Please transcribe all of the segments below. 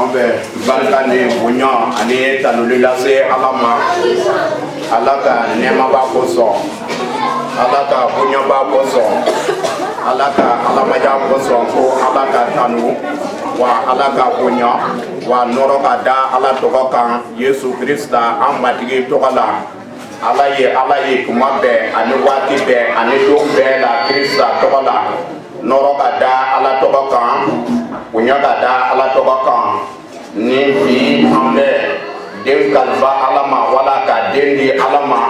an bɛ barika ni bonya ani tanuli lase Ala ma. Ala ka nɛɛmaba kosɔn, Ala ka bonyaba kosɔn, Ala ka alamaya kosɔn ko Ala ka tanu wa Ala ka bonya wa nɔrɔ ka da Ala tɔgɔ kan Yesu Krista an matigi tɔgɔ la. Ala ye tuma bɛɛ ani waati bɛɛ ani don bɛɛ la Krista tɔgɔ la. Nɔrɔ ka da Ala tɔgɔ kan, bonya ka da Ala tɔgɔ kan. Ni bi an bɛ den kalifa Ala ma wala ka den di Ala ma.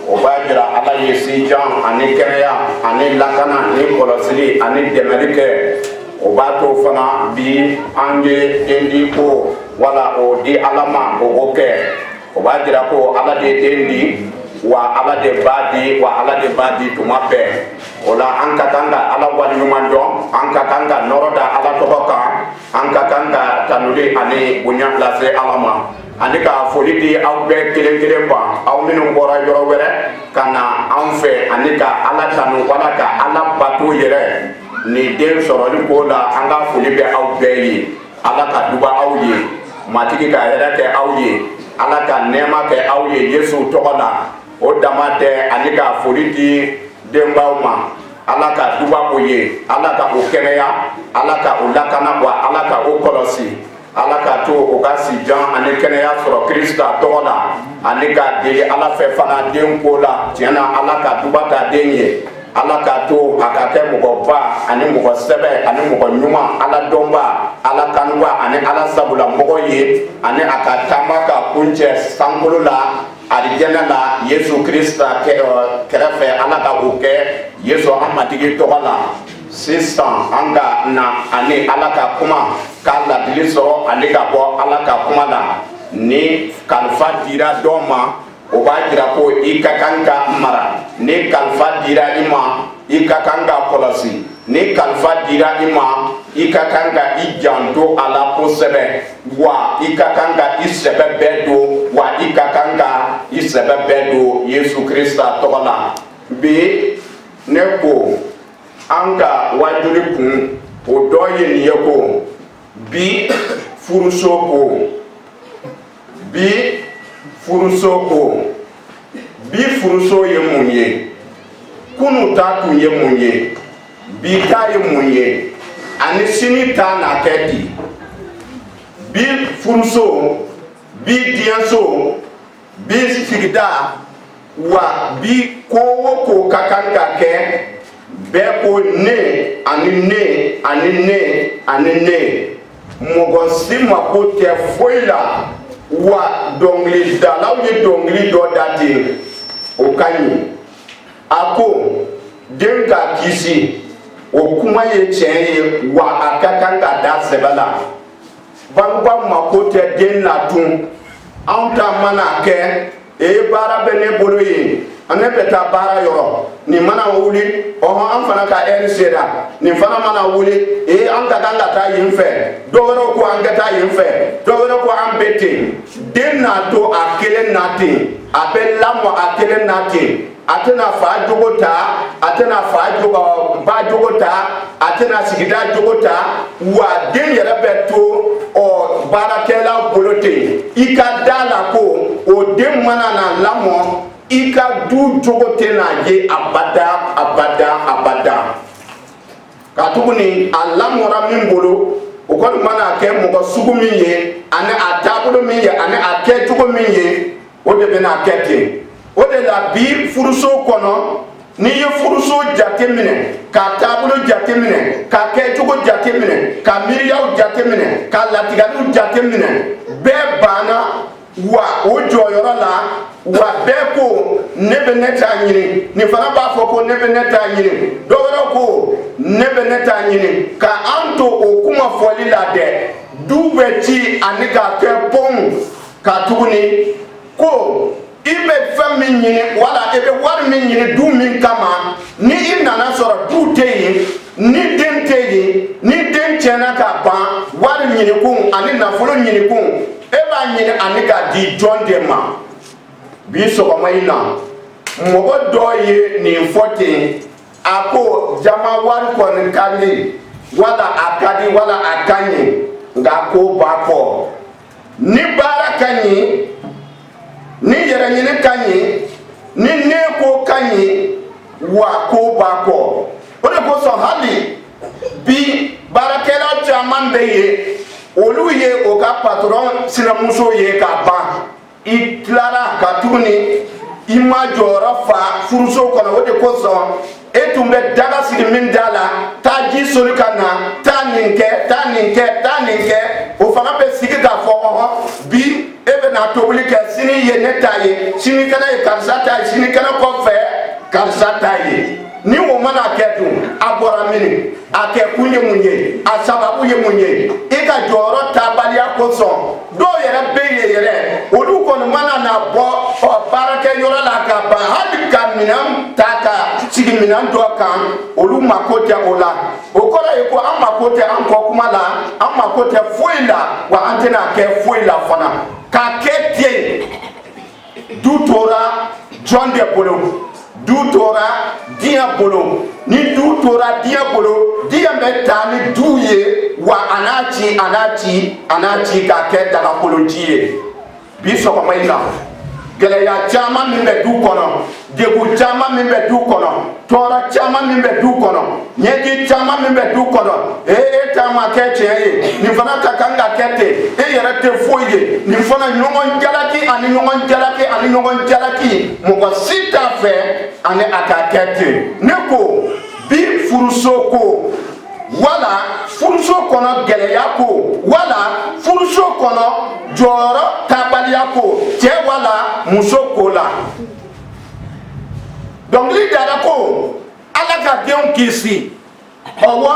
O b'a jira Ala ye sijan ani kɛnɛya ani lakana ani kɔlɔsili ani dɛmɛli kɛ. O b'a to fana bi an ye den di ko wala o di Ala ma o kɛ. O b'a jira ko Ala de den di wa Ala de b'a di wa Ala de b'a di tuma bɛɛ. O la an ka kan ka Ala waleɲuman dɔn, an ka kan ka nɔrɔ da Ala tɔgɔ kan, an ka kan ka tanuli ani bonya lase Ala ma. Ani ka foli di aw bɛɛ kelen kelen ma, aw minnu bɔra yɔrɔ wɛrɛ ka na anw fɛ ani ka Ala tanu wala ka Ala bato yɛrɛ. Ni den sɔrɔli ko la an ka foli bɛ aw bɛɛ ye. Ala ka duba aw ye, matigi ka hɛrɛ kɛ aw ye, Ala ka nɛɛma kɛ aw ye Yesu tɔgɔ la. O dama tɛ ani ka foli di denbaw ma. Ala ka duba o ye, Ala ka o kɛnɛya, Ala ka o lakana wa Ala ka o kɔlɔsi. Ala ka to o ka sijan ani kɛnɛya sɔrɔ Krista tɔgɔ la. Ani ka deli Ala fɛ fana den ko la. Tiɲɛna Ala ka duba ka den ye. Ala ka to a ka kɛ mɔgɔba ani mɔgɔ sɛbɛ ani mɔgɔ ɲuman, Ala dɔnba, Ala kanuba ani Ala sabula mɔgɔ ye. Ani a ka taama ka kuncɛ sankolo la, alijɛnɛ la Yesu Krista kɛrɛfɛ. Ala ka o kɛ Yesu an matigi tɔgɔ la. Sisan an ka na ani Ala ka kuma k'a ladili sɔrɔ ani ka bɔ Ala ka kuma la. Ni kalifa dira dɔ ma, o b'a jira ko i ka kan ka mara. Ni kalifa dira i ma, i ka kan ka kɔlɔsi. Ni kalifa dira i ma, i ka kan ka i janto a la kosɛbɛ. Wa i ka kan ka i sɛbɛ bɛɛ don, wa i ka kan ka i sɛbɛ bɛɛ don Yesu Krista tɔgɔ la. Bi ne ko an ka wajuli kun, o dɔ ye nin ye ko bi furuso ko, bi furuso ko, bi furuso ye mun ye, kunu ta tun ye mun ye, bi ta ye mun ye, ani sini ta na kɛ di. Bi furuso, bi diɲɛso, bi sigida wa bi ko o ko ka kan ka kɛ. Bɛɛ ko ne ani ne ani ne ani ne. Mɔgɔ si mako tɛ foyi la. Wa dɔnkilidalaw ye dɔnkili dɔ da ten, o ka ɲi. A ko den ka kisi, o kuma ye tiɲɛ ye wa a ka kan ka da sɛbɛ la. Bangebaaw mako tɛ den na tun. Anw ta mana kɛ baara bɛ ne bolo ye, ne bɛ taa baara yɔrɔ. Nin mana wuli, an fana ka heure sera. Nin fana mana wuli, an ka kan ka taa yen fɛ. Dɔ wɛrɛw ko an ka taa yen fɛ, dɔ wɛrɛw ko an bɛ ten. Den n'a to a kelen na ten, a bɛ lamɔ a kelen na ten. A tɛna fa jogo ta, a tɛna ba jogo ta, a tɛna sigida jogo ta. Wa den yɛrɛ bɛ to baarakɛlaw bolo ten. I ka da la ko o den mana na lamɔ, i ka du jogo tɛna ye abada abada abada. Ka tuguni a lamɔra min bolo, o kɔni mana kɛ mɔgɔ sugu min ye ani a taabolo min ye ani a kɛcogo min ye, o de bɛna kɛ ten. O de la bi furuso kɔnɔ, n'i ye furuso jate minɛ, ka taabolo jate minɛ, ka kɛcogo jate minɛ, ka miiriyaw jate minɛ, ka latigɛliw jate minɛ, bɛɛ banna wa o jɔyɔrɔ la. Wa bɛɛ ko ne bɛ ne ta ɲini, nin fana b'a fɔ ko ne bɛ ne ta ɲini, dɔ wɛrɛ ko ne bɛ ne ta ɲini. Ka an to o kuma fɔli la dɛ. Du bɛ ci ani ka kɛ pɔn. Ka tuguni ko i bɛ fɛn min ɲini wala i bɛ wari min ɲini du min kama, ni i nana sɔrɔ du tɛ yen, ni den tɛ yen, ni den tiɲɛna ka ban, wari ɲinikun ani nafolo ɲinikun, e b'a ɲini ani ka di jɔn de ma. Bi sɔgɔma in na, mɔgɔ dɔ ye nin fɔ ten, a ko jama wari kɔni ka di wala a ka di wala a ka ɲi. nga ko ba ko ni bara kanyi ni yere nyine kanyi ni ne ko kanyi wa ko ba ko o de ko so hali bi barakela chaman be ye olu ye o ka patron sinamuso ye ka ba i clara ka tuni ima jora fa furuso kono o de ko so etumbe daga sigi min dala ta ji soli kana ta ninke o fana be sigi ka fo bi ebe na tobuli ke sini ye netaye sini kana e karsa ta sini kana ko fe karsa ta ye ni wo mana ketu abora mini ake kunye munye asababu ye munye e ka joro tabali akoso do yere be yere olu kono mana na bo o barake yoro la ka ba hadi kaminam taka sigi minam do kan olu makote ola okora e ko amakote anko kuma la amakote foila wa antena ke foila fana ka ketie du tora John de Polo du tora dia bolo ni du tora dia bolo dia meta ni duye wa anachi ka ke daga polo tie bi so ko mayna gele ya chama mi be du kono degu chama mi be du kono tora chama mi be du kono nyegi chama mi be du kono tama ke cheye ni fana ka kanga kete yere te foye ni fana nyongon jalaki mo ko sita fe ane akakete neko bi furusoko wala furuso kono geleya ko wala furuso kono joro tabaliya ko che wala muso ko la donc li dara ko ala ka den kisi owo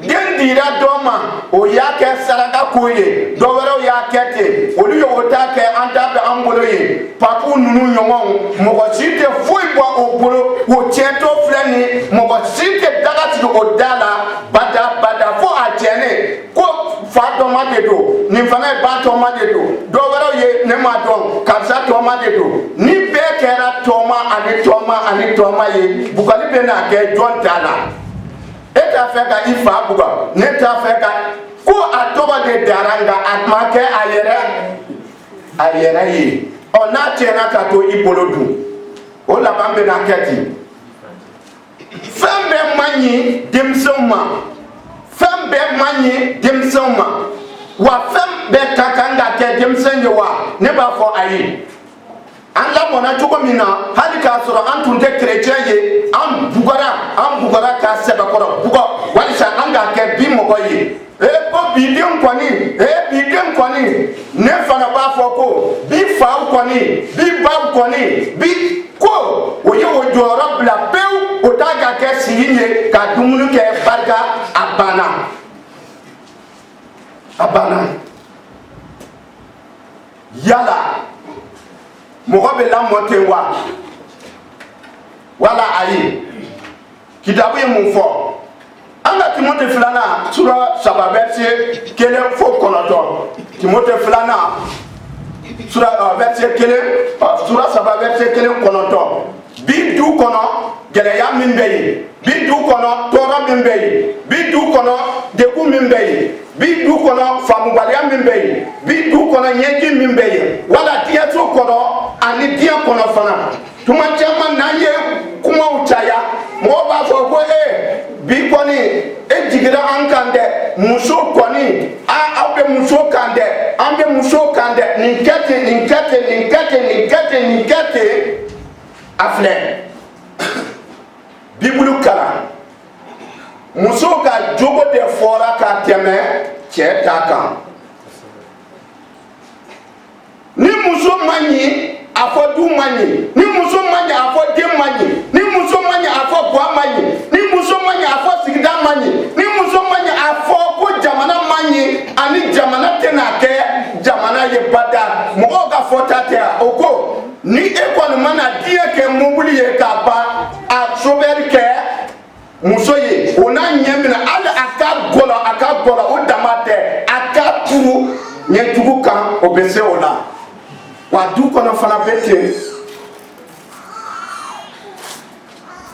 den dira doma o ya ke saraka ko ye do wero ya kete olu yo wota ke anta be ambolo ye papu nunu nyomon mo ko site foi bo o bolo wo cheto flani mo ko site daga ti o dala bada fo ajene ko fa do ma de do ni fana ba to ma de do wero ye ne ma don kabsa to ma de do ni be kera toma ani toma ye bukali be na ke jon dala eta feka ifa buga neta feka ko atoba de daranga atmake ayera yi ona tena ka to ibolodu o la bambe na keti fembe manyi demsoma wa fembe kakanga ke demsenje wa ne ba fo ayi an la mona cogo min na hali k'a sɔrɔ an tun tɛ chrétien ye an bugara ka sɛbɛ kɔrɔ bugɔ walisa an k'a kɛ bi mɔgɔ ye ko biden kɔni ne fana b'a fɔ ko bi faw kɔni bi baw kɔni bi ko o ye o jɔyɔrɔ bila pewu o t'a ka kɛ sigi ye ka dumuni kɛ barika a banna yala mɔgɔ bɛ lamɔ ten wa wala ayi kitabu ye mun fɔ an ka Timote filanan sura 3 verset 1 fo 9 Timote filanan sura verset 1 sura 3 verset 1 9 bi du kɔnɔ gɛlɛya min bɛ yen bi du kɔnɔ tɔɔrɔ min bɛ yen bi du kɔnɔ degun min bɛ yen bi du kɔnɔ faamubaliya min bɛ yen bi du kɔnɔ ɲɛji min bɛ yen wala diɲɛso kɔnɔ ani diɲɛ kɔnɔ fana tuma caman n'an ye kumaw caya mɔgɔw b'a fɔ ko bi kɔni e jigira an kan dɛ muso kɔni aw bɛ muso kan dɛ an bɛ muso kan dɛ nin kɛ ten a filɛ bibulu kalan muso ka jogo de fɔra ka tɛmɛ cɛ ta kan ni muso man ɲi a fɔ du man ɲi ni muso man ɲi a fɔ den man ɲi ni muso man ɲi a fɔ ga man ɲi ni muso man ɲi a fɔ sigida man ɲi ni muso man ɲi a fɔ ko jamana man ɲi ani jamana tɛna kɛ jamana ye bada mɔgɔw ka fɔta tɛ o ko ni e kɔni mana diɲɛ kɛ mobili ye ka ban a sobɛri kɛ muso ye o n'a ɲɛ minɛ hali a ka gɔlɔ o dama tɛ a ka turu ɲɛjugu kan o bɛ se o la wa du kɔnɔ fana bɛ ten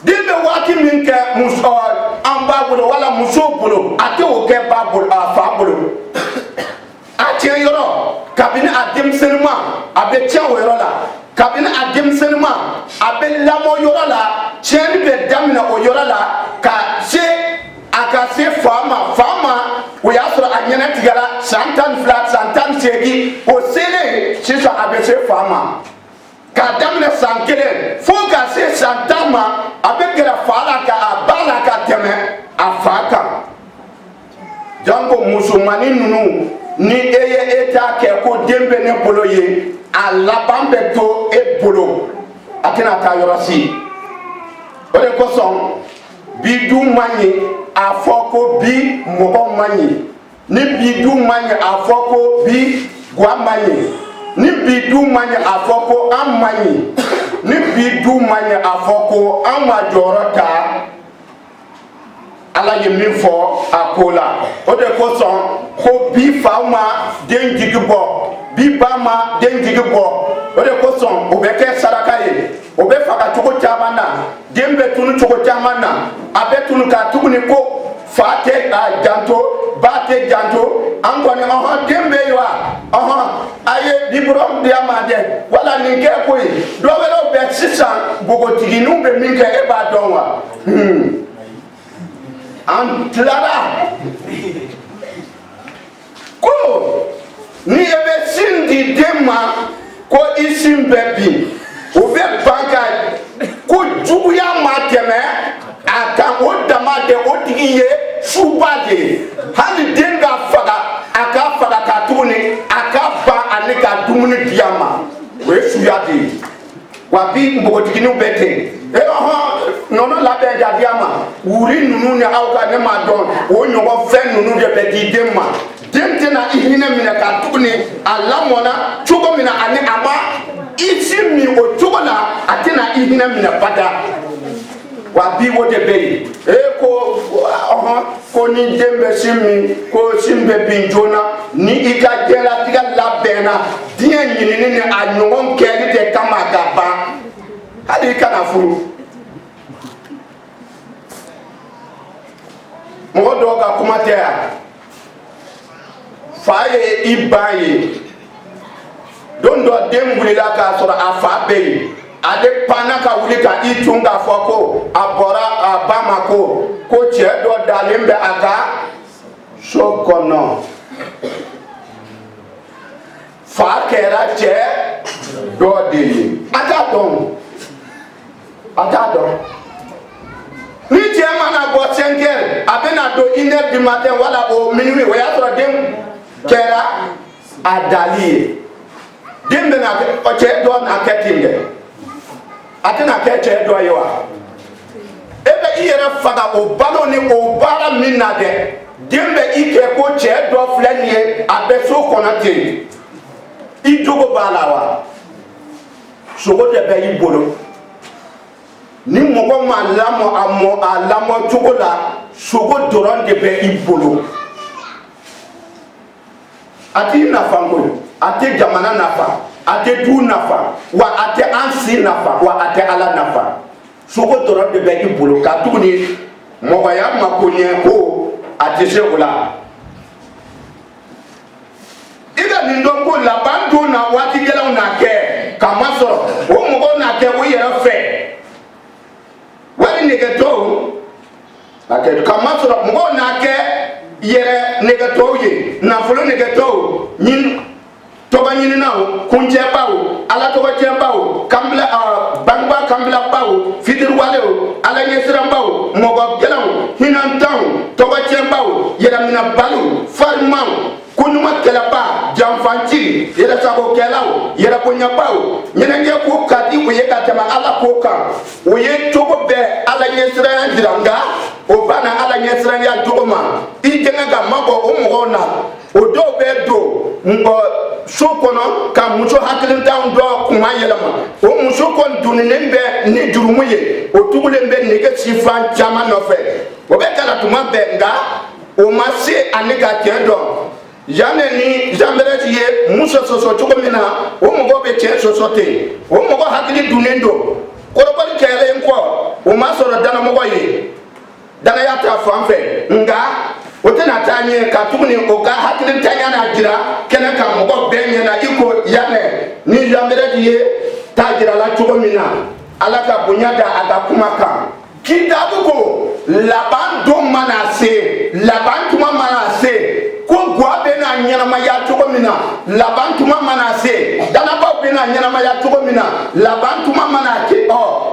den bɛ waati min kɛ an b'a bolo wala muso bolo a tɛ o kɛ ba bolo a fa bolo kabini a denmisɛnninma a bɛ tiɲɛ o yɔrɔ la kabini a denmisɛnninma a bɛ lamɔ yɔrɔ la tiɲɛni bɛ daminɛ o yɔrɔ la ka se a ka se fa ma o y'a sɔrɔ a ɲɛnatigɛra san 12 san 18 o selen sisan a bɛ se fa ma k'a daminɛ san 1 fo ka se san 10 ma a bɛ gɛrɛ fa la ka a ba la ka tɛmɛ a fa kan janko musomanin ninnu ni e ye e t'a kɛ ko den bɛ ne bolo ye a laban bɛ to e bolo a tɛna taa yɔrɔ si o de kosɔn bi du man ɲi a fɔ ko bi mɔgɔ man ɲi ni bi du man ɲi a fɔ ko bi ga man ɲi ni bi du man ɲi a fɔ ko an man ɲi ni bi du man ɲi a fɔ ko an ma jɔyɔrɔ ta ala ye min fɔ a ko la o de kosɔn ko bi fa ma den jigi bɔ bi ba ma den jigi bɔ o de kosɔn o bɛ kɛ saraka ye o bɛ faga cogo caman na den bɛ tunu cogo caman na a bɛ tunu ka tuguni ko fa tɛ a janto ba tɛ janto an kɔni den bɛ yen wa a ye diplôme di a ma dɛ wala nin kɛ koyi dɔ wɛrɛw bɛ sisan npogotigininw bɛ min kɛ e b'a dɔn wa an tilara ko ni e bɛ sin di den ma ko i sin bɛ bin o bɛ ban ka ko juguya ma tɛmɛ a kan o dama de o tigi ye suba de ye hali den ka faga a ka faga ka tuguni a ka ban ale ka dumuni di a ma o ye suya de ye wa bi npogotigininw bɛ ten nɔnɔ labɛn ka di a ma wuri ninnu ni aw ka ne ma dɔn o ɲɔgɔn fɛn ninnu de bɛ di den ma den tɛna i hinɛ minɛ ka tuguni a lamɔna cogo min na ani a ma i si min o cogo la a tɛna i hinɛ minɛ bada wa bi o de bɛ yen ko ni den bɛ sin min ko sin bɛ bin joona ni i ka diɲɛlatigɛ labɛnna diɲɛ ɲinini ni a ɲɔgɔn kɛli de kama ka ban hali i kana furu mɔgɔ dɔw ka kuma tɛ yan fa ye i ba ye don dɔ den wulila k'a sɔrɔ a fa bɛ yen ale panna ka wuli ka i tun k'a fɔ ko a bɔra a ba ma ko cɛ dɔ dalen bɛ a ka so kɔnɔ fa kɛra cɛ dɔ de ye a t'a dɔn ni cɛ mana bɔ 5 heures a bɛna don 1 heure du matin wala o minuit o y'a sɔrɔ den kɛra a dali ye den bɛna cɛ dɔ na kɛ ten dɛ a tɛna kɛ cɛ dɔ ye wa e bɛ i yɛrɛ faga o balo ni o baara min na dɛ den bɛ i kɛ ko cɛ dɔ filɛ nin ye a bɛ so kɔnɔ ten i jogo b'a la wa sogo de bɛ i bolo ni mɔgɔ ma lamɔ a lamɔ cogo la sogo dɔrɔn de bɛ i bolo a t'i nafa koyi a tɛ jamana nafa a tɛ du nafa wa a tɛ an si nafa wa a tɛ ala nafa sogo dɔrɔn de bɛ i bolo ka tuguni mɔgɔya mako ɲɛ ko a tɛ se o la i ka nin dɔn ko laban don na waati gɛlɛnw na kɛ k'a ma sɔrɔ o mɔgɔw na kɛ o yɛrɛ fɛ wari negetɔw a kɛ k'a ma sɔrɔ mɔgɔw na kɛ yɛrɛ negetɔw ye nafolo negetɔw tɔgɔ ɲininaw kuncɛbaw ala tɔgɔcɛbaw bangebaa kanbilabaw fitiriwalew ala ɲɛsiranbaw mɔgɔ gɛlɛnw hinɛntanw tɔgɔcɛbaw yɛrɛminɛbaliw farimaw koɲuman kɛlɛba janfanci yɛrɛsagokɛlaw yɛrɛbonyabaw ɲɛnajɛ ko ka di u ye ka tɛmɛ ala ko kan u ye cogo bɛɛ ala ɲɛsiranya jira nka o banna ala ɲɛsiranya cogo ma i jɛngɛ ka mabɔ o mɔgɔw na o dɔw bɛ don so kɔnɔ ka muso hakilintanw dɔ kuma yɛlɛma o muso kɔni dununen bɛ ni jurumu ye o tugulen bɛ nege sifan caman nɔfɛ o bɛ kɛra tuma bɛɛ nka o ma se ani ka tiɲɛ dɔn Jamais ni Jambres ye muso soso cogo min na o mɔgɔ bɛ cɛ soso ten o mɔgɔ hakili dunnen don kɔrɔbɔli kɛlen kɔ o ma sɔrɔ danamɔgɔ ye danaya ta fan fɛ nka o tɛna taa ɲɛ ka tuguni o ka hakili tanya na jira kɛnɛ kan mɔgɔ bɛɛ ɲɛna mina ala ka bonya da aga kuma kan kitabu ko laban do mana se laban tuma mana se ko gwa be na nyama ya cogo mina laban tuma mana se dana ba be na nyama ya cogo mina laban tuma mana ke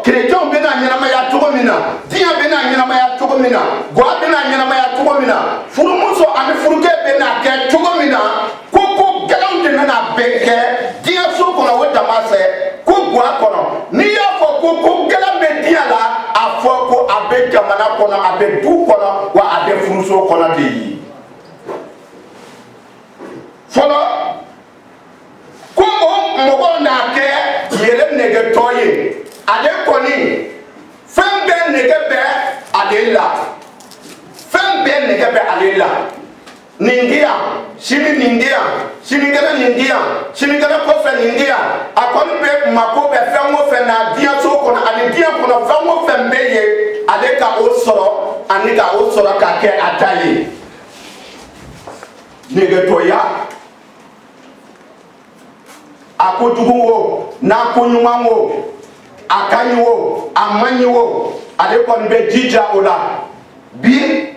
chrétien be na nyama ya cogo mina dia be na nyama ya cogo mina gwa be na nyama ya cogo mina furumuso ani furuke be na ke cogo mina ko galam de na be ke dia so ko na wota mase ko gwa kono ni ya ko galam be dia la afo ko abe jamana kono abe du kono wa abe furuso kono de yi folo ko mo na ke yele nege toye ade koni fembe nege be adela fembe nege be adela ningia shini gana ko fe ningia akon be mako be fengo fe na dia so kono ade dia kono fengo fembe ye ade ka o soro ani ka o soro ka ke ataye nege toya akojugu wo na konyuma wo akanyi wo amanyi wo ale kon be jija ola bi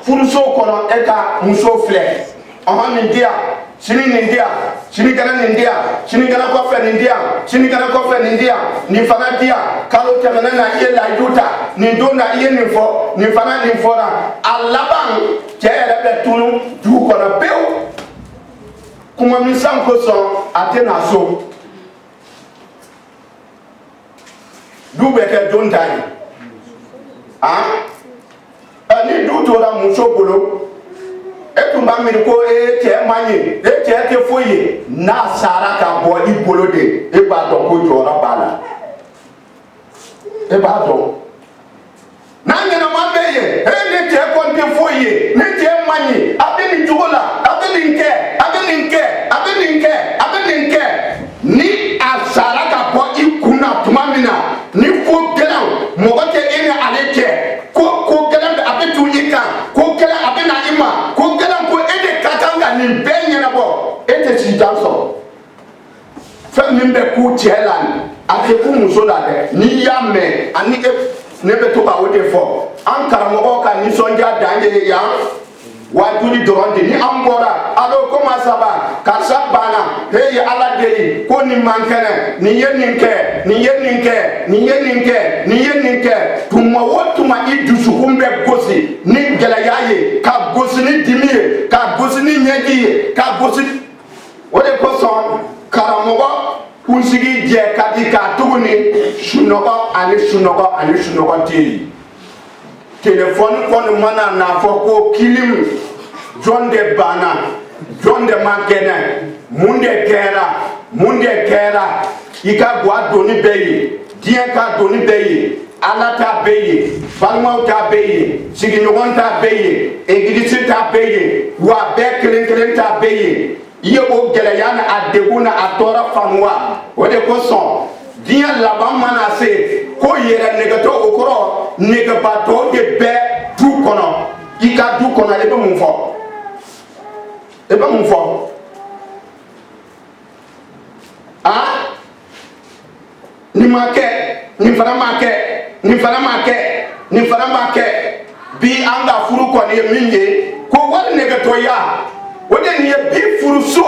furuso kono eka muso fle nindia sini gana ko fe nindia ni fana dia kalo temena na ye la yuta ni dona ye ni fo ni fana ni fora alaban jere be tunu du kono pew kuma misan ko so atena so du be ke don dai ani du to la muso bolo etumba mi ko te manye te foye na sara ka bo ibolo de e ba do ko jora bala e ba do na nyana ma beye ne te ko te foye ne te manye abeni jugola abeni nke ni asara ka bo ikuna tumamina ni ko gela mo ko te ene aleke ko gela be abetu ika ko gela abena ima ko gela ko ede katanga ni benye na bo ete si danso fa nimbe ku chelan ate ku musola de ni yame ani ne be to ba wode fo an karamo ka ni sonja danje ya wajuli doronde ni ambora alo koma saba karsa bana hey ala deli ko ni mankene ni yeninke tuma wotuma idusu kumbe gosi ni gela yaye ka gosi ni dimiye ka gosi ni nyegi ka gosi wode ko son karamogo kunsigi je kadika tuguni shunogo tiri téléphone kon mana na foko kilim jonde bana jonde makene munde kera ika gwa doni beyi dia ka doni beyi ala ta beyi balma ta beyi sigi nyogon ta beyi egilisi ta beyi wa be kelen ta beyi ye o gele yana adeguna atora fanwa wode ko son dia laban mana se ko yere negato okoro negabato de be du kono ika du kono ebe mun fo ni fara make bi anga furu ko ne minje ko wal negato ya wode ni bi furu so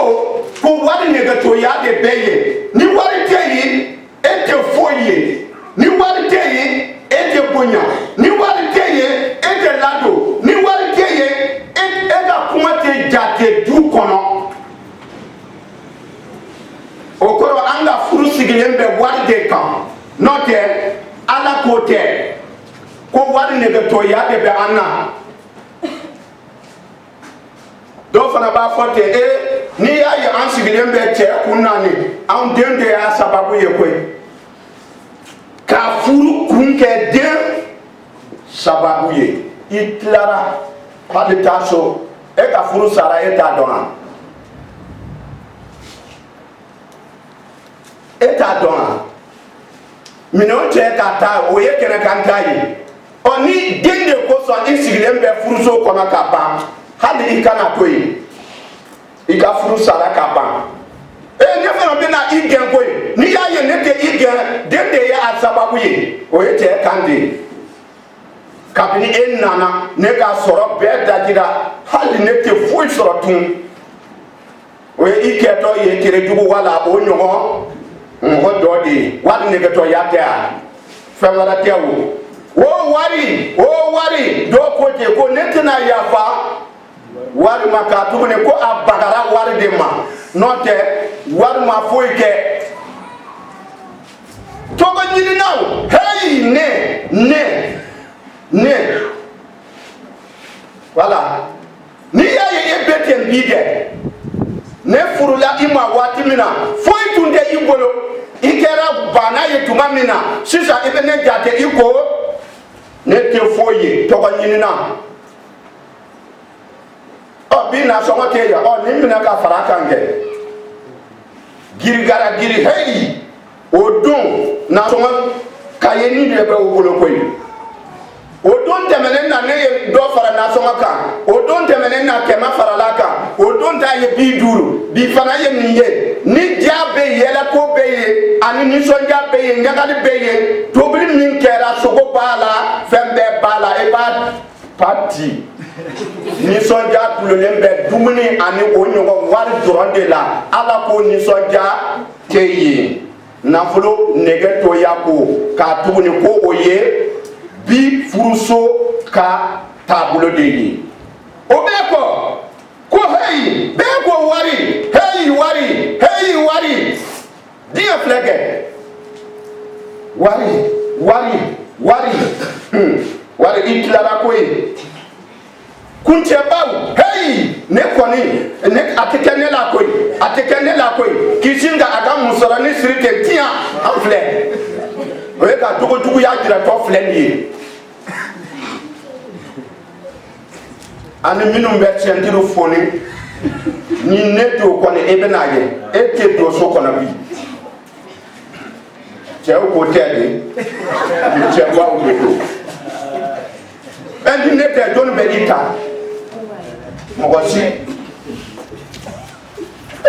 ko wal negato ya de beye ni wal teyi ete foye ni wari teye ete bonya ni wari teye ete lado ni wari teye ete kumate jate du kono okoro anga furu sigilembe wari de kan note ala kote ko wari nege to ya de be anna do fana ba fote ni ayi an sigilembe che kunani an dende ya sababu ye koy ka furu kunke den sababu ye itlara pade taso e ka furu sara eta dona mino che ka ta o ye kene kan tayi oni dende ko so isigile mbe furu so kona ka ba hali ikana toyi ika furu sara ka ba ne fero be na igen koyi ni y'a ye ne tɛ i gɛn den de ye a sababu ye o ye cɛ kan de ye kabini e nana ne ka sɔrɔ bɛɛ dajira hali ne tɛ foyi sɔrɔ tun o ye i kɛtɔ ye terejugu wala o ɲɔgɔn mɔgɔ dɔ de ye wali negetɔya tɛ a fɛn wɛrɛ tɛ o wari dɔw ko ten ko ne tɛna yafa wari ma k'a tuguni ko a bagara wari de ma n'o tɛ wari ma foyi kɛ tɔgɔ ɲininaw heyi ne wala n'i y'a ye e bɛ ten bi dɛ ne furula i ma waati min na foyi tun tɛ i bolo i kɛra bana ye tuma min na sisan i bɛ ne jate i ko ne tɛ foyi ye tɔgɔ ɲinina bi nasɔngɔ tɛ yan ni minɛ ka fara kan kɛ girigara giri heyi o don nasɔngɔ kayeni de bɛ o bolo koyi o don tɛmɛnen na ne ye dɔ fara nasɔngɔ kan o don tɛmɛnen na kɛmɛ farala kan o don ta ye 50 bi fana ye nin ye ni diya bɛ yen yɛlɛko bɛ yen ani nisɔndiya bɛ yen ɲagali bɛ yen tobili min kɛra sogo b'a la fɛn bɛɛ b'a la e b'a pati nisɔndiya tulolen bɛ dumuni ani o ɲɔgɔn wari dɔrɔn de la ala ko nisɔndiya tɛ yen nafolo nɛgɛ toya ko k'a tuguni ko o ye bi furuso ka taabolo de ye o bɛɛ kɔ ko heyi bɛɛ ko wari heyi wari diɲɛ filɛ kɛ wari i tilara ko ye kuncɛbaw heyi ne kɔni a tɛ kɛ ne la koyi k'i sin ka a ka musɔrɔni siri ten tiɲɛ an filɛ o ye ka jogojuguya jiratɔ filɛ nin ye ani minnu bɛ cɛntiri foni ni ne t'o kɔni e bɛ n'a ye e tɛ don so kɔnɔ bi cɛw ko tɛ de cɛbaw de don ni ne tɛ jɔnni bɛ i ta mɔgɔ si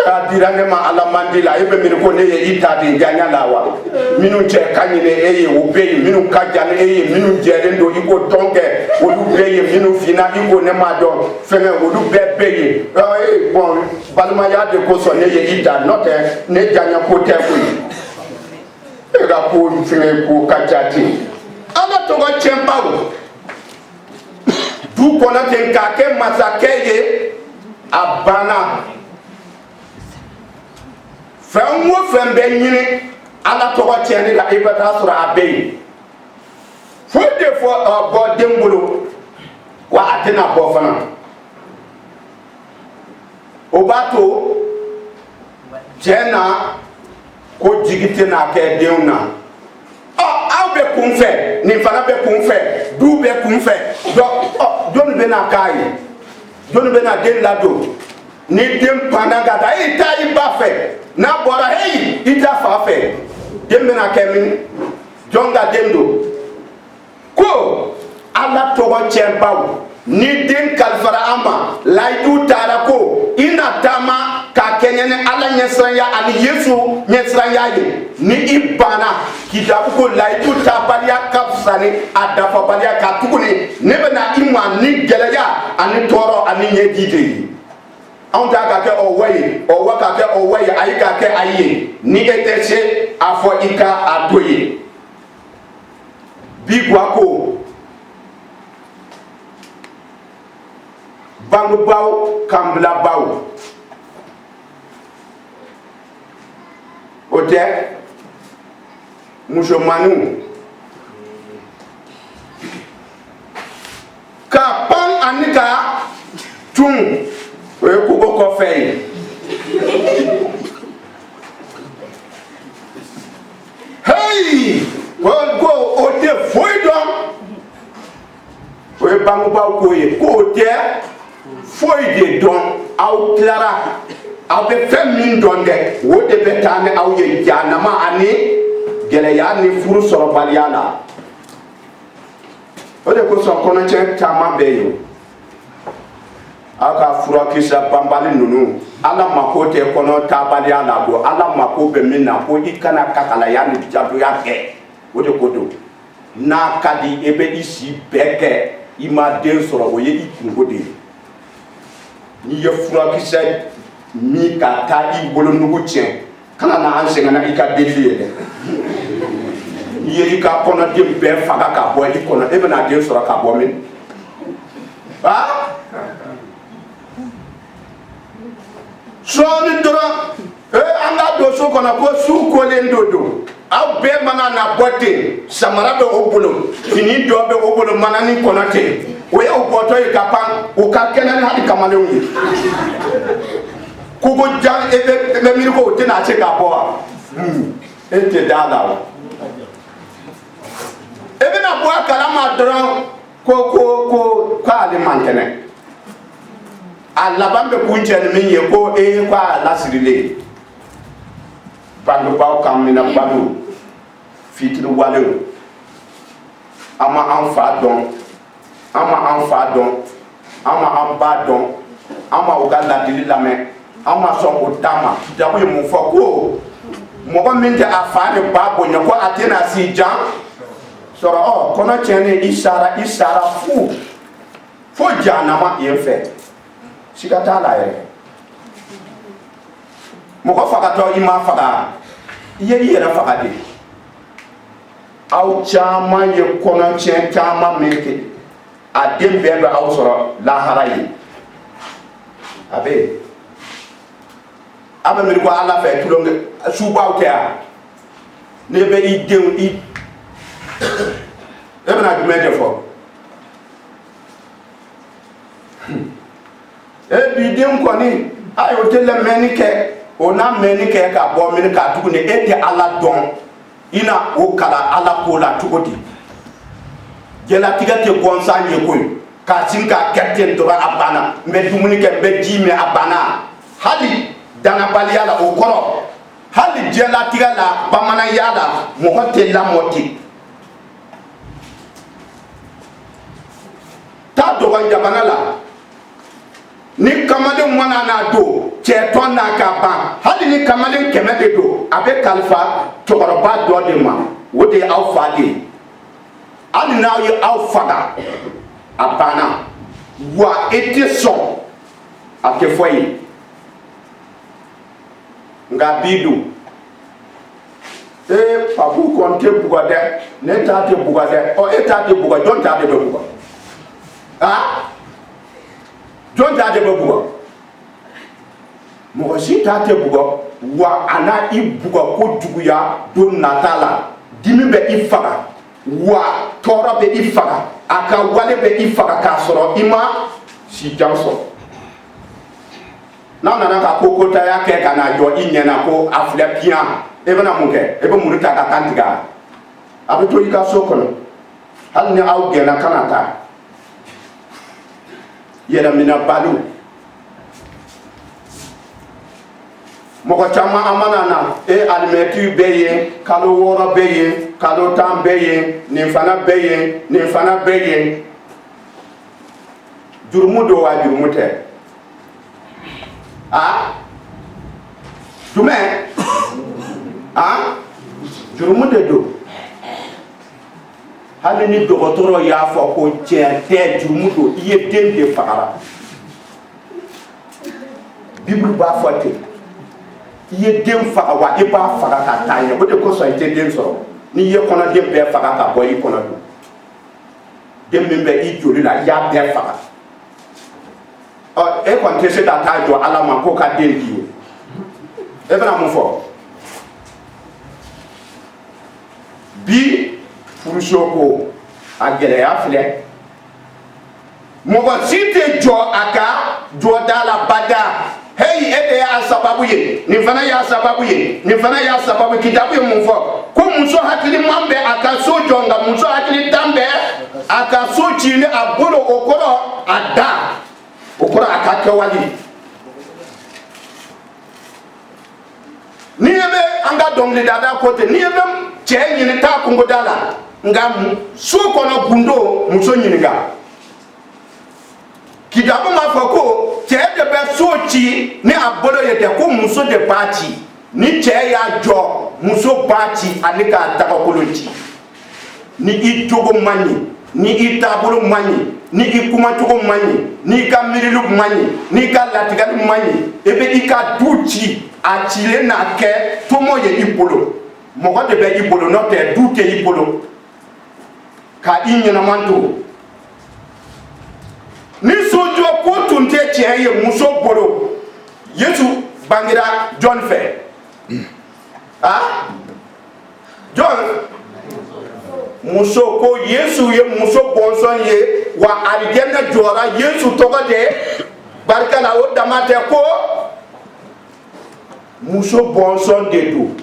a dira ne ma ala man di la e bɛ miiri ko ne ye i ta de janya la wa minnu cɛ ka ɲi ni e ye o bɛ yen minnu ka jan ni e ye minnu jɛlen don i ko tɔn kɛ olu bɛ yen minnu finna i ko ne ma dɔn fɛnkɛ olu bɛɛ bɛ yen bɔn balimaya de kosɔn ne ye i ta n'o tɛ ne janya ko tɛ koyi e ka ko fɛnkɛ ko ka ca ten ala tɔgɔ tiɲɛbaw du kɔnɔ ten k'a kɛ masakɛ ye a banna fɛn o fɛn bɛ ɲini ala tɔgɔ tiɲɛni la i bɛ taa sɔrɔ a bɛ yen foyi tɛ fɔ bɔ den bolo wa a tɛna bɔ fana o b'a to cɛ na ko jigi tɛna kɛ denw na aw bɛ kun fɛ nin fana bɛ kun fɛ du bɛ kun fɛ jɔnni bɛ na k'a ye jɔnni bɛ na den ladon ni den panna ka taa e taa i ba fɛ n'a bɔra heyi i ta fa fɛ den bɛna kɛ min jɔn ka den don ko ala tɔgɔ tiɲɛbaw ni den kalifara an ma layidu taara ko i na taama k'a kɛɲɛ ni ala ɲɛsiranya ani yesu ɲɛsiranya ye ni i banna k'i da ko layidu taabaliya ka fisa ni a dafabaliya ka tuguni ne bɛna i ma ni gɛlɛya ani tɔɔrɔ ani ɲɛji de ye anw ta ka kɛ o wa ye o wa ka kɛ o wa ye ayi ka kɛ ayi ye ni e tɛ se a fɔ i ka a to ye bi guwa ko bangebaw kanbilabaw o tɛ musomaninw ka pan ani ka tun o ye kogo kɔfɛ ye heyi ko o tɛ foyi dɔn o ye bangebaw ko ye ko o tɛ foyi de dɔn aw tilara aw bɛ fɛn min dɔn dɛ o de bɛ taa ni aw ye jahanama ani gɛlɛya ni furu sɔrɔbaliya la o de kosɔn kɔnɔcɛ caman bɛ yen aw ka furakisɛ banbali ninnu ala mako te kono tabali ala do ala mako be minna ko ikana kakala ya ni jadu ya ke o de kodo na kadi ebe isi beke ima den soro o ye ikungo de ni ye fura kise mi ka ta i bolo nugu chen kana na ansenga na ika deli de ni ye ika kono dem be faga ka bo i kono ebe na den soro ka bo min ha so ni dora anga do so kono ko su ko len dodo aw be mana na bote samara be obolo fini do be obolo mana ni kono te o ya oboto e kapan o ka kenan hadi kamale wi ko go jan e be mi ko te na che ka bo e te dala e be na bo akala ma dora ko ali mantene alabambe kunchen min ye ko e kwa lasrile bandu baw kam mina badu fitri walew ama an fa don ama an ba don ama o galla dili lame ama so o tama jabu mu fo ko mo ko min te afane babo nyako atena si jan soro o kono chene isara fu janama yefe sikata la ye moko fakato ima faka ye yera fakade aw chama ye kono chen chama meke adem bebe aw soro la harayi abe mi ko ala fe tulonge suba utea nebe idem i ebe na dumeje fo bidin koni ayo tele menike ona menike ka bo min ka tugu ne ete ala don ina o kala ala ko la tugodi jela tigate gonsa nye ko ka sinka kette to abana me dumuni ke be jime abana hali dana bali yala o koro hali jela tigala bamana yala mo hotel la moti ta do wa jabana la ni kamale mwana na do cheton na ka ban hadi ni kamale keme de do abe kalfa tokoroba do de ma wode aw fadi ani na ye aw fada abana wa ete so ake foyi nga bidu pabu konte bugade ne ta te bugade o eta te bugade don ta de bugade ah John ta de bugo mo si ta te bugo wa ana I bugo ko duguya don natala dimi be ifaka wa tora be ifaka aka wale be ifaka ka soro ima si janso na ka ko ta ya ke kana jo inyana ko afle pian e bana munke e be muruta ka kantiga abe to ika sokono hal ni aw gena kanata yera mina balu moko chama amana na almetu beye kalo woro beye kalo tam beye ni fana beye jurmudo wa jurmute jume jurmude do hali ni dogotoro ya fo ko tiente jurmudo iye dende fakara bible ba fote iye dem faka wa e ba faka ka tanya o de ko so ite dem so ni ye kono dem be faka ka boy kono do dem membe I joli la ya be faka e kon te se ta ta jo ala man ko ka dem di e bana mo fo bi furusoko agere ya fle mogo site jo aka jo dala bada hey ede ya sababu ye ni fana ya sababu ye ni fana ya sababu kitabu ye mufo ko muso hakili mambe aka so jonga muso hakili tambe aka so chile abolo okoro ada okoro aka kewali ni ebe anga dongli dada kote ni ebe che nyini ta kungo dala ngam so kono gundo muso nyiniga kitabu mafoko che de be so ci ni a bolo ye de ko muso de b'a ci ni cɛ y'a jɔ muso b'a ci ani k'a dagakolo ci ni i jogo man ɲi ni i taabolo man ɲi ni i kumacogo man ɲi ni i ka miirili man ɲi ni i ka latigɛli man ɲi i bɛ i ka du ci a cilen n'a kɛ tomo ye i bolo mɔgɔ de bɛ i bolo n'o tɛ du tɛ i bolo ka i ɲɛnaman to ni sojɔ ko tun tɛ tiɲɛ ye muso bolo Yesu bangera Jɔn fɛ Jɔn muso ko Yesu ye muso bɔnsɔn ye wa alijɛnɛ jɔra Yesu tɔgɔ de barika la o dama tɛ ko muso bɔnsɔn de don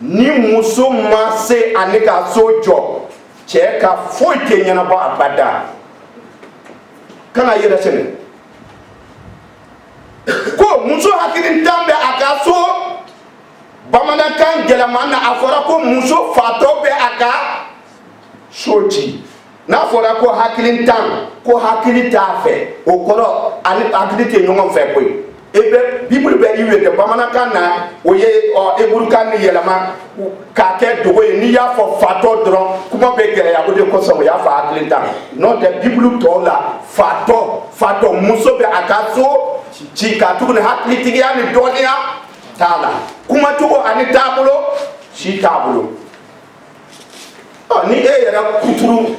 ni muso ma se ani ka so jɔ cɛ ka foyi tɛ ɲɛnabɔ abada kana yɛrɛ sɛnɛ ko muso hakilintan bɛ a ka so bamanankan gɛlɛman na a fɔra ko muso fatɔ bɛ a ka so ci n'a fɔra ko hakilintan ko hakili t'a fɛ o kɔrɔ ani hakili tɛ ɲɔgɔn fɛ koyi e bɛ bibulu bɛ i wele bamanankan na o ye eburukan ni yɛlɛma k'a kɛ dogo ye n'i y'a fɔ fatɔ dɔrɔn kuma bɛ gɛlɛya o de kosɔn o y'a fɔ hakilintan n'o tɛ bibulu tɔw la fatɔ muso bɛ a ka so ci ka tuguni hakilitigiya ni dɔnniya t'a la kumacogo ani taabolo si t'a bolo ni e yɛrɛ kuturu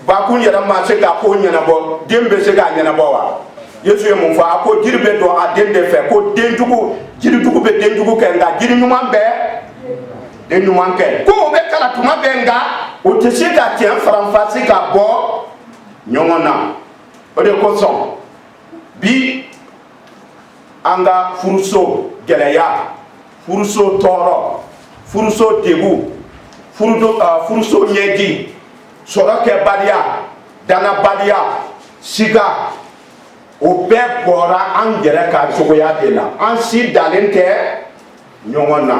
bakun yɛrɛ ma se k'a ko ɲɛnabɔ den bɛ se k'a ɲɛnabɔ wa Yesu ye mun fɔ a ko jiri bɛ dɔn a den de fɛ ko jirijugu bɛ denjugu kɛ nka jiri ɲuman bɛ den ɲuman kɛ ko o bɛ kala tuma bɛɛ nka o tɛ se ka tiɲɛ faranfasi ka bɔ ɲɔgɔn na o de kosɔn bi an ka furuso gɛlɛya furuso tɔɔrɔ furuso degun furuso ɲɛji sɔrɔkɛbaliya danabaliya siga o bɛɛ bɔra an yɛrɛ ka cogoya de la an si dalen tɛ ɲɔgɔn na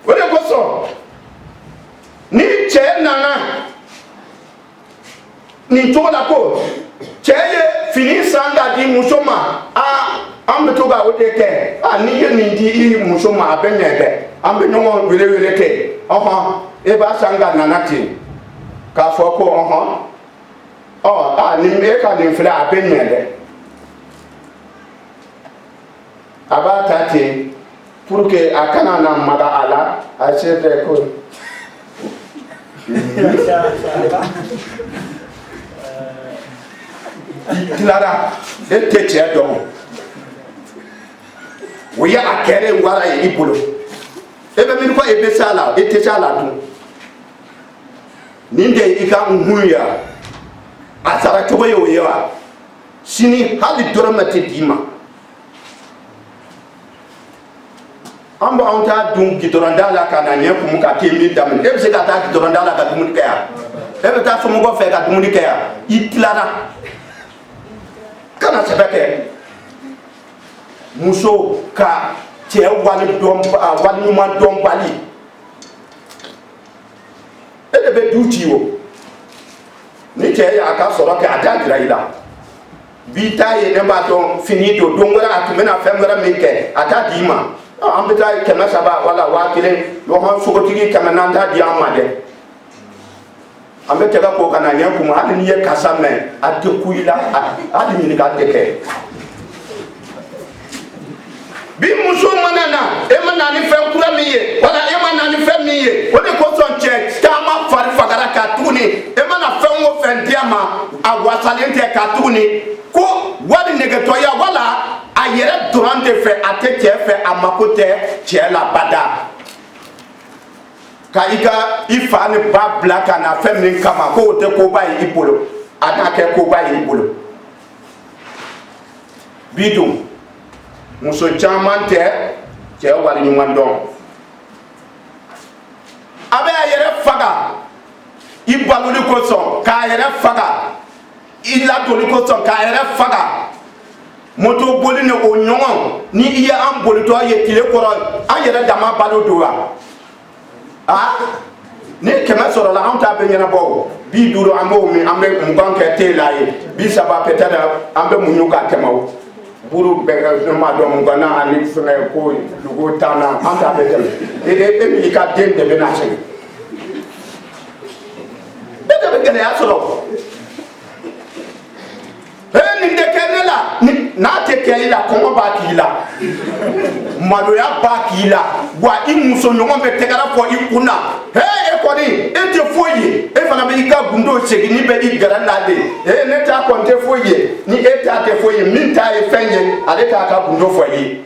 o de kosɔn ni cɛ nana nin cogo la ko cɛ ye fini san k'a di muso ma an bɛ to ka o de kɛ n'i ye nin di i muso ma a bɛ ɲɛ dɛ an bɛ ɲɔgɔn wele kɛ e b'a san ka nana ten k'a fɔ ko nin e ka nin filɛ a bɛ ɲɛ dɛ a b'a ta ten pour que a kana na maga a la a se tɛ ko i tilara e tɛ cɛ dɔn o ye a kɛra wara ye i bolo e bɛ min fɔ e bɛ s'a la e tɛ s'a la dun nin de i ka nkun ye a sara cogo ye o ye wa sini hali dɔrɔmɛ tɛ d'i ma an b'anw ta dun gidɔrɔnda la ka na ɲɛ kumu ka k'i min daminɛ e bɛ se ka taa gidɔrɔnda la ka dumuni kɛ yan e bɛ taa somɔgɔw fɛ ka dumuni kɛ yan i tilara kana sɛbɛ kɛ muso ka cɛ wali ɲuman dɔn bali e de bɛ du ci o ni cɛ y'a ka sɔrɔ kɛ a t'a jira i la bi t'a ye ne b'a dɔn fini don don wɛrɛ a tun bɛna fɛn wɛrɛ min kɛ a t'a d'i ma an bɛ taa 300 wala 1000 ɲɔgɔn sogotigi 400 t'a di an ma dɛ an bɛ tɛgɛ ko ka na ɲɛ kun hali n'i ye kasa mɛn a tɛ ku i la hali ɲininkali tɛ kɛ bi muso mana na e ma na ni fɛn kura min ye wala e ma na ni fɛn min ye o de kosɔn cɛ caman fari fagara ka tuguni e mana fɛn o fɛn di a ma a wasalen tɛ ka tuguni ko wali negetɔya wala a yɛrɛ dɔrɔn de fɛ a tɛ cɛ fɛ a mako tɛ cɛ la bada ka i fa ni ba bila ka na fɛn min kama ko o tɛ koba ye i bolo a n'a kɛ koba ye i bolo bi dun muso caman tɛ cɛ wali ɲuman dɔn a bɛ a yɛrɛ faga i baloli kosɔn k'a yɛrɛ faga i ladoli kosɔn k'a yɛrɛ faga moto boli ni o ɲɔgɔn ni i ye an bolitɔ ye tile kɔrɔ an yɛrɛ dama balo don wa ni 100 sɔrɔla an t'a bɛ ɲɛnabɔ o 50 an b'o min an bɛ 20 kɛ te la ye 30 peut-être an bɛ muɲu k'a tɛmɛ o buru bɛɛ ma dɔn mun gana ani fɛngɛ ko dugu tan na an t'a bɛɛ tɛmɛ e min ka den de bɛ na segin e de bɛ gɛlɛya sɔrɔ nin tɛ kɛ ne la n'a tɛ kɛ i la kɔngɔ b'a k'i la maloya b'a k'i la wa i musoɲɔgɔn bɛ tɛgɛrɛ fɔ i kun na e kɔni e tɛ foyi ye e fana bɛ i ka gundo segin ni bɛ i gɛrɛ la de ne t'a kɔni tɛ foyi ye ni e t'a tɛ foyi ye min t'a ye fɛn ye ale t'a ka gundo fɔ i ye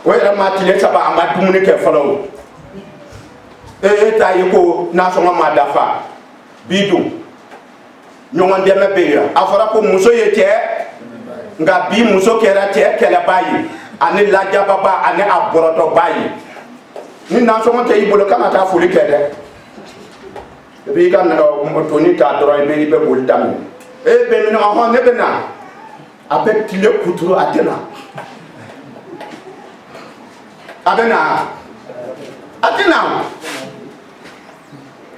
o yɛrɛ ma tile saba a ma dumuni kɛ fɔlɔ o e t'a ye ko nasɔngɔ ma dafa bi dun ɲɔgɔn dɛmɛ bɛ yen a fɔra ko muso ye cɛ nka bi muso kɛra cɛ kɛlɛba ye ani lajababa ani a bɔrɔtɔba ye ni nasɔngɔ tɛ i bolo kana taa foli kɛ dɛ i b'i ka nɛgɛtoni ta dɔrɔn i bɛ boli daminɛ e bɛ minɛ ɔhɔn ne bɛ na a bɛ tile kuturu a tɛ na a bɛ na a tɛ na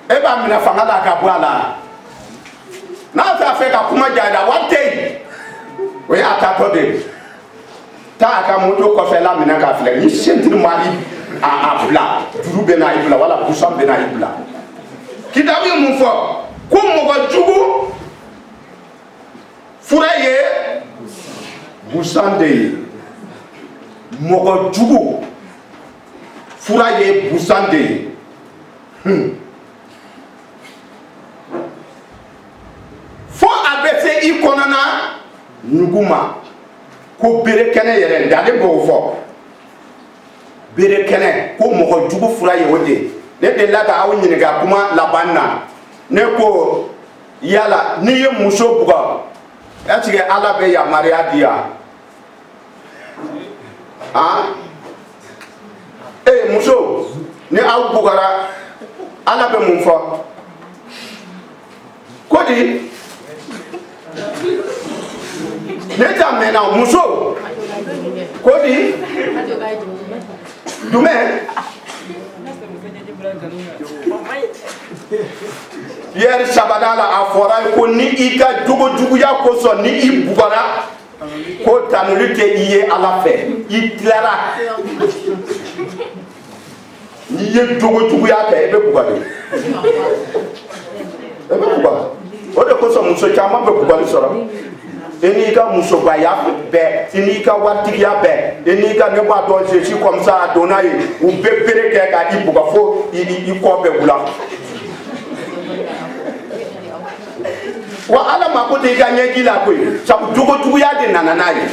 e b'a minɛ fanga la ka bɔ a la n'a t'a fɛ ka kuma jada wari tɛ yen o ye a taatɔ de ye taa a ka moto kɔfɛ la minɛ k'a filɛ ni sentiri ma a bila juru bɛ na i bila wala busan bɛ na i bila kitabu ye mun fɔ ko mɔgɔ jugu fura ye busan de ye mɔgɔ jugu fura ye busan de ye fo a bɛ se i kɔnɔna nugu ma ko bere kɛnɛ yɛrɛ dale b'o fɔ bere kɛnɛ ko mɔgɔ jugu fura ye o de ne delila ka aw ɲininka kuma laban na ne ko yala n'i ye muso bugɔ est-ce que ala bɛ yamaruya di yan muso ni aw bugɔra ala bɛ mun fɔ ko di ne t'a mɛnna muso ko di jumɛn yɛrɛ sabada la a fɔra ko ni i ka jogojuguya kosɔn ni i bugɔra ko tanuli tɛ i ye ala fɛ i tilara n'i ye jogojuguya kɛ i bɛ bugɔ de i bɛ bugɔ o de kosɔn muso caman bɛ bugɔli sɔrɔ i n'i ka musobaya bɛɛ i n'i ka waritigiya bɛɛ i n'i ka ne b'a dɔn je suis comme ça a donna ye u bɛ bere kɛ ka i bugɔ fo i kɔ bɛ wula wa ala ma ko tɛ i ka ɲɛji la koyi sabu jogojuguya de nana n'a ye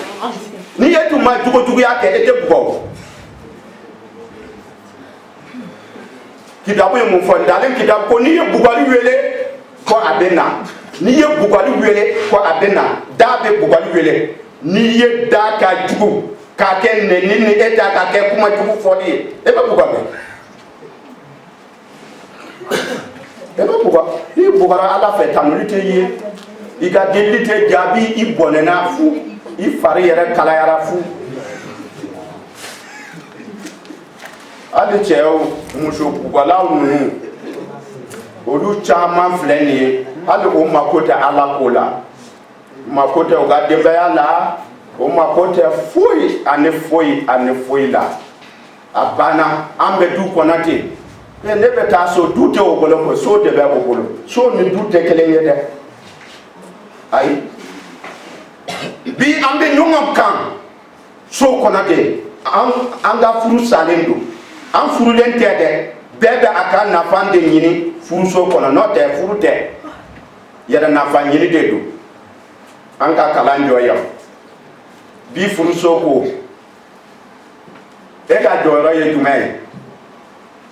ni e tun ma jogojuguya kɛ e tɛ bugɔ kitabu ye mun fɔ ntalen kitabu ko n'i ye bugɔli wele ko a bɛ na n'i ye bugɔli wele ko a bɛ na da bɛ bugɔli wele n'i ye da ka jugu k'a kɛ nɛni ni e ta ka kɛ kuma jugu fɔli ye e bɛ bugɔ mɛ e bɛ bugɔ n'i bugɔra ala fɛ tanuli tɛ ye i ka delili tɛ jaabi i bɔnɛna fu i fari yɛrɛ kalayara fu hali cɛw muso bugɔlaw ninnu olu caman filɛ nin ye hali o mako tɛ ala ko la mako tɛ u ka denbaya la o mako tɛ foyi ani foyi la a banna an bɛ du kɔnɔ ten ne bɛ taa so du tɛ o bolo ko so de bɛ o bolo so ni du tɛ kelen ye dɛ ayi bi an bɛ ɲɔgɔn kan so kɔnɔ ten an ka furu salen don an furulen tɛ dɛ bɛɛ bɛ a ka nafa de ɲini furuso kɔnɔ n'o tɛ furu tɛ yɛrɛ nafa ɲini de don an ka kalan jɔ yan bi furuso ko e ka jɔyɔrɔ ye jumɛn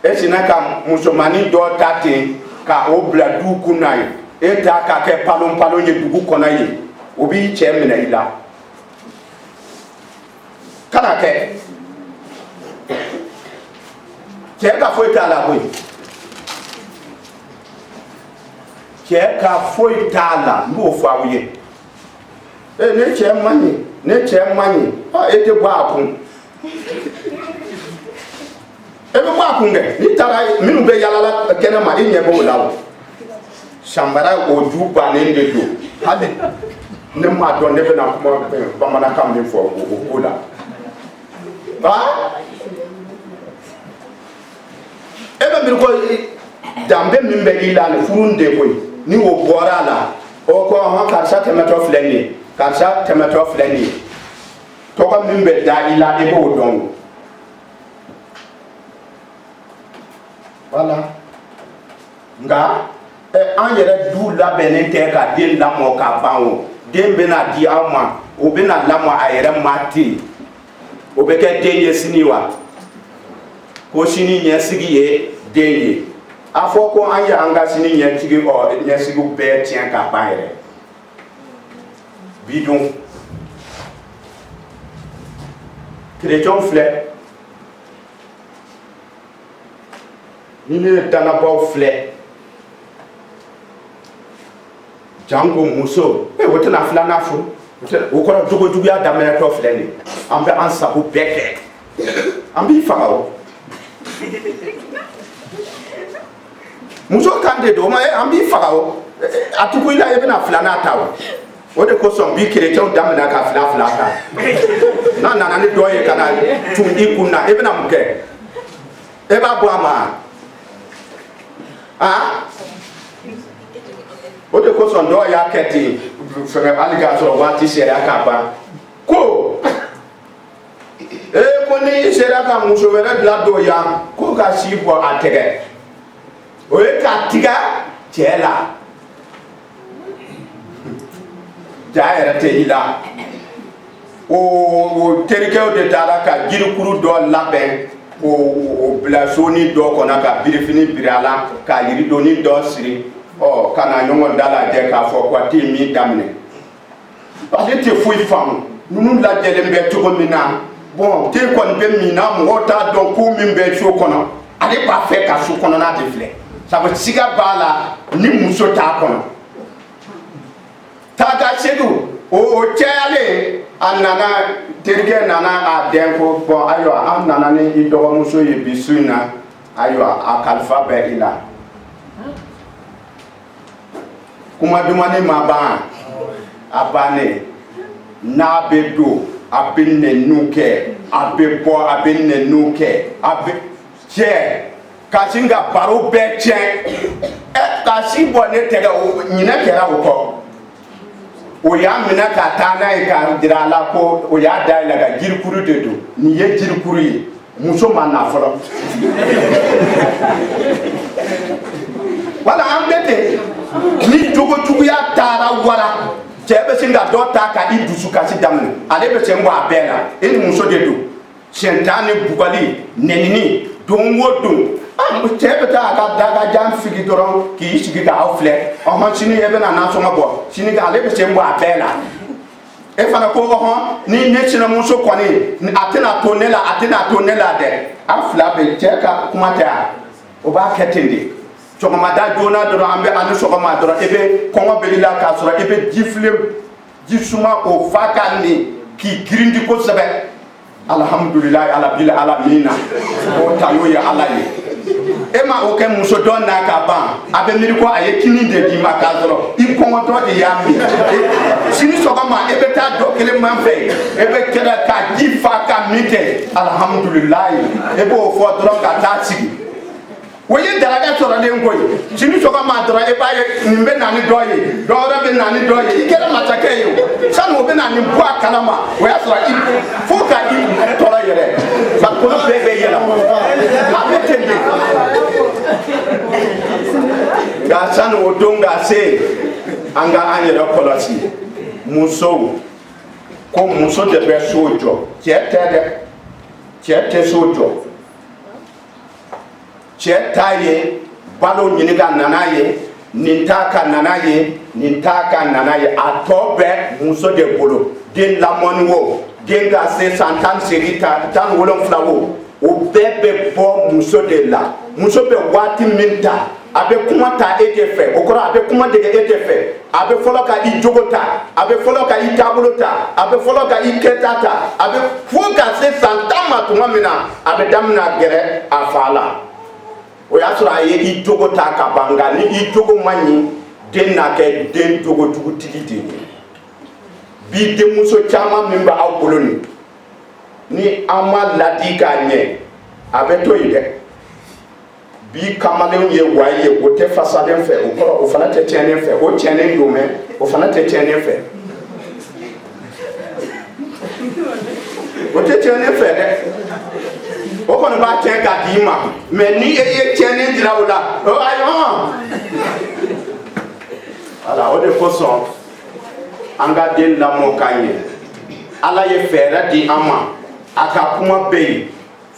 ye e sina ka musomanin dɔ ta ten ka o bila du kunna ye e ta ka kɛ palon ye dugu kɔnɔ ye o b'i cɛ minɛ i la kana kɛ cɛ ka foyi t'a la koyi cɛ ka foyi t'a la n b'o fɔ aw ye ne cɛ man ɲi e tɛ bɔ a kun e bɛ bɔ a kun dɛ n'i taara minnu bɛ yalala kɛnɛ ma i ɲɛ b'o la o sanbara o ju bannen de don ne ma dɔn ne bɛna kuma bamanankan min fɔ o ko la e bɛ miiri ko danbe min bɛ i la ni furu de koyi ni o bɔra a la o ko karisa tɛmɛtɔ filɛ nin ye karisa tɛmɛtɔ filɛ nin ye tɔgɔ min bɛ da i la i b'o dɔn voilà nka an yɛrɛ du labɛnnen tɛ ka den lamɔ ka ban o den bɛna di aw ma o bɛna lamɔ a yɛrɛ ma ten o bɛ kɛ den ye sini wa ko sini ɲɛsigi ye den ye a fɔ ko an ye an ka sini ɲɛsigiw bɛɛ tiɲɛ ka ban yɛrɛ bi dun kerecɛnw filɛ ni ne ye danabaw filɛ jango muso o tɛna filanan furu o kɔrɔ jogojuguya daminɛtɔ filɛ nin an bɛ an sago bɛɛ kɛ an b'i faga o muso kan de don an b'i faga o a tugu i la i bɛna filanan ta o de kosɔn bi kerecɛnw daminɛ ka fila ta n'a nana ni dɔ ye ka na tun i kun na i bɛna mun kɛ e b'a bɔ a ma o de kosɔn dɔw y'a kɛ ten fɛngɛ hali k'a sɔrɔ waati sera k'a ban ko ko ni sera ka muso wɛrɛ bila don yan ko ka si bɔ a tɛgɛ o ye k'a tigɛ cɛ la ja yɛrɛ tɛ i la o terikɛw de taara ka jirikuru dɔ labɛn o bila soni dɔ kɔnɔ ka birifini biri a la ka yiridonni dɔ siri ka na ɲɔgɔn da lajɛ k'a fɔ ko a tɛ min daminɛ ale tɛ foyi faamu ninnu lajɛlen bɛ cogo min na bon den kɔni bɛ min na mɔgɔw t'a dɔn ko min bɛ so kɔnɔ ale b'a fɛ ka so kɔnɔna de filɛ sabu siga b'a la ni muso t'a kɔnɔ taa segu o cɛyalen a nana terikɛ nana a den ko bɔn ayiwa an nana ni i dɔgɔmuso ye bi su in na ayiwa a kalifa bɛ i la kuma dumani ma ban a bannen n'a bɛ don a bɛ nɛniw kɛ a bɛ bɔ a bɛ nɛniw kɛ a bɛ cɛ ka sin ka baro bɛɛ tiɲɛ ka si bɔ ne tɛgɛ ɲinɛ kɛra o kɔ o y'a minɛ ka taa n'a ye ka jira a la ko o y'a dayɛlɛ ka jirikuru de don nin ye jirikuru ye muso ma na fɔlɔ wala an bɛ ten ni jogojuguya taara wara cɛ bɛ sin ka dɔ ta ka i dusu kasi daminɛ ale bɛ sen bɔ a bɛɛ la e ni muso de don siɲɛntan ni bugali nɛnini don o don cɛ bɛ taa a ka dagajan figi dɔrɔn k'i sigi k'aw filɛ sini e bɛna nasɔngɔ bɔ sini ale bɛ sen bɔ a bɛɛ la e fana ko ni ne sinamuso kɔni a tɛna to ne la a tɛna to ne la dɛ an fila bɛ cɛ ka kuma tɛ a o b'a kɛ ten de sɔgɔmada joona dɔrɔn an bɛ ani sɔgɔma dɔrɔn e bɛ kɔngɔ bɛ i la k'a sɔrɔ e bɛ ji filen ji suma o fa ka nin k'i girindi kosɛbɛ alhamdulilayi alabila alamina o talo ye ala ye e ma o kɛ muso dɔ n'a ka ban a bɛ miiri ko a ye kini de d'i ma k'a sɔrɔ i kɔngɔtɔ de y'a min sini sɔgɔma e bɛ taa dɔ kelen man fɛ e bɛ kɛra ka ji fa ka min kɛ alhamdulilayi e b'o fɔ dɔrɔn ka taa sigi o ye daraka sɔrɔlen ko ye sini sɔgɔma dɔrɔn e b'a ye nin bɛ na ni dɔ ye dɔ wɛrɛ bɛ na ni dɔ ye i kɛra masakɛ ye o sani o bɛ na nin bɔ a kalama o y'a sɔrɔ fo ka i tɔɔrɔ yɛrɛ farikolo bɛɛ bɛ yɛlɛma a bɛ ten de nka sani o don ka se an ka an yɛrɛ kɔlɔsi musow ko muso de bɛ so jɔ cɛ tɛ dɛ cɛ tɛ so jɔ cɛ t'a ye balo ɲini ka nana ye nin t'a ka nana ye nin t'a ka nana ye a tɔ bɛ muso de bolo den lamɔni o den ka se san 18 tan 17 o o bɛɛ bɛ bɔ muso de la muso bɛ waati min ta a bɛ kuma ta e de fɛ o kɔrɔ a bɛ kuma dege e de fɛ a bɛ fɔlɔ ka i jogo ta a bɛ fɔlɔ ka i taabolo ta a bɛ fɔlɔ ka i kɛta ta a bɛ fo ka se san 10 ma tuma min na a bɛ daminɛ gɛrɛ a fa la o y'a sɔrɔ a ye i jogo ta ka ban nka ni i jogo ma ɲi den na kɛ den jogotugutigi de ye bi denmuso caman min bɛ aw bolo ni an ma ladi k'a ɲɛ a bɛ to yen dɛ. Bi kamalenw ye wa ye o tɛ fasalen fɛ o kɔrɔ o fana tɛ tiɲɛnen fɛ o tiɲɛnen don mɛ o fana tɛ tiɲɛnen fɛ o tɛ tiɲɛnen fɛ dɛ o kɔni b'a tiɲɛ k'a d'i ma mɛ ni e ye tiɲɛnen dira o la o ayi wala o de kosɔn an ka den lamɔ k'a ɲɛ Ala ye fɛɛrɛ di an ma a ka kuma bɛ yen.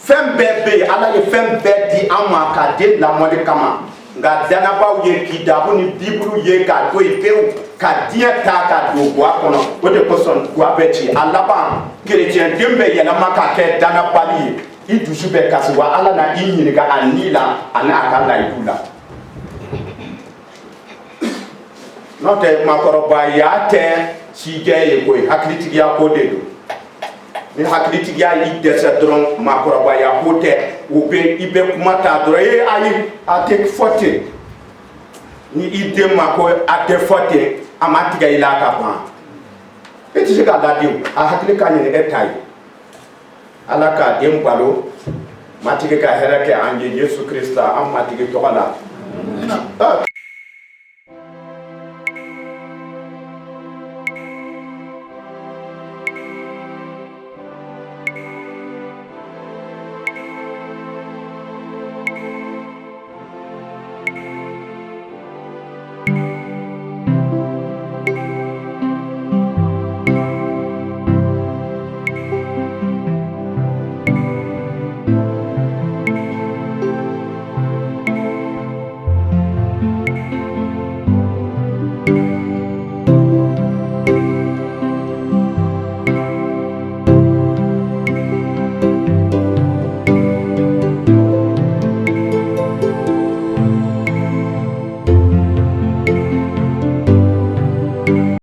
Fɛn bɛɛ bɛ yen Ala ye fɛn bɛɛ di an ma ka den lamɔli kama nka danabaw ye k'i dabu ni bibulu ye k'a to yen pewu ka diɲɛ ta ka don guwa kɔnɔ o de kosɔn guwa bɛ ci a laban kerecɛnden bɛ yɛlɛma k'a kɛ danabali ye i dusu bɛ kasi wa Ala na i ɲininka a ni la ani a ka layidu la n'o tɛ maakɔrɔbaya tɛ sijɛ ye koyi hakilitigiya ko de don. Ni hakilitigiya y'i dɛsɛ dɔrɔn maakɔrɔbaya ko tɛ o bɛ i bɛ kuma ta dɔrɔn ayi a tɛ fɔ ten ni i den ma ko a tɛ fɔ ten a ma tigɛ i la ka ban e tɛ se k'a ladi a hakili ka ɲini e ta ye Ala k'a den balo matigi ka hɛrɛ kɛ an ye Yesu Kirista an matigi tɔgɔ la